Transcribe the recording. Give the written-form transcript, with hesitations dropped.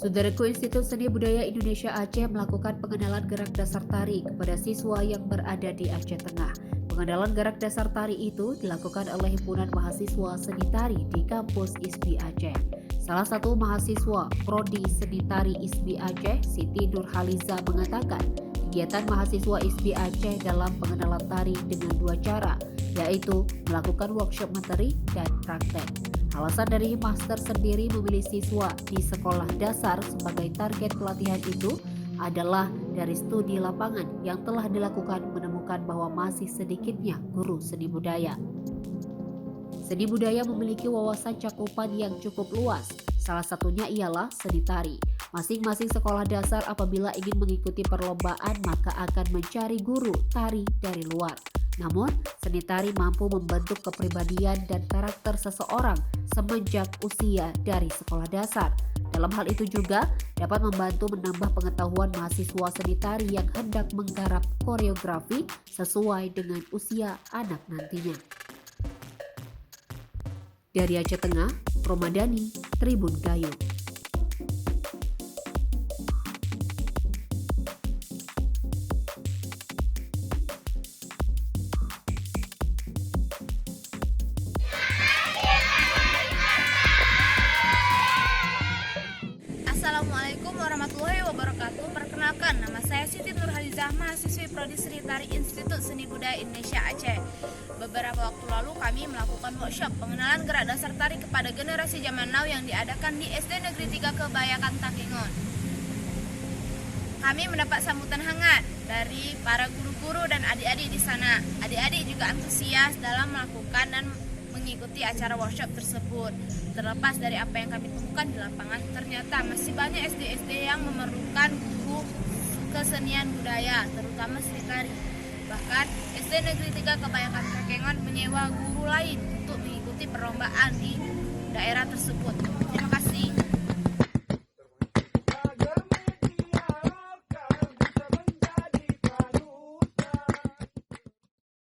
Saudaraku, Institut Seni Budaya Indonesia Aceh melakukan pengenalan gerak dasar tari kepada siswa yang berada di Aceh Tengah. Pengenalan gerak dasar tari itu dilakukan oleh Himpunan Mahasiswa Seni Tari di kampus ISBI Aceh. Salah satu mahasiswa Prodi Seni Tari ISBI Aceh, Siti Nurhaliza, mengatakan kegiatan mahasiswa ISBI Aceh dalam pengenalan tari dengan dua cara, yaitu melakukan workshop materi dan praktek. Alasan dari master sendiri memilih siswa di sekolah dasar sebagai target pelatihan itu adalah dari studi lapangan yang telah dilakukan menemukan bahwa masih sedikitnya guru seni budaya. Seni budaya memiliki wawasan cakupan yang cukup luas, salah satunya ialah seni tari. Masing-masing sekolah dasar apabila ingin mengikuti perlombaan maka akan mencari guru tari dari luar. Namun, seni tari mampu membentuk kepribadian dan karakter seseorang semenjak usia dari sekolah dasar. Dalam hal itu juga dapat membantu menambah pengetahuan mahasiswa seni tari yang hendak menggarap koreografi sesuai dengan usia anak nantinya. Dari Aceh Tengah, Romadani, Tribun Gayo. Assalamualaikum warahmatullahi wabarakatuh. Perkenalkan, nama saya Siti Nurhaliza, mahasiswi Prodi Seni Tari Institut Seni Budaya Indonesia Aceh. Beberapa waktu lalu kami melakukan workshop pengenalan gerak dasar tari kepada generasi zaman now yang diadakan di SD Negeri 3 Kebayakan Takengon. Kami mendapat sambutan hangat dari para guru-guru dan adik-adik di sana. Adik-adik juga antusias dalam melakukan dan mengikuti acara workshop tersebut. Terlepas dari apa yang kami temukan di lapangan, ternyata masih banyak SD-SD yang memerlukan guru kesenian budaya, terutama seni tari. Bahkan SD Negeri 3 Kebayakan Takengon menyewa guru lain untuk mengikuti perlombaan di daerah tersebut. Terima kasih.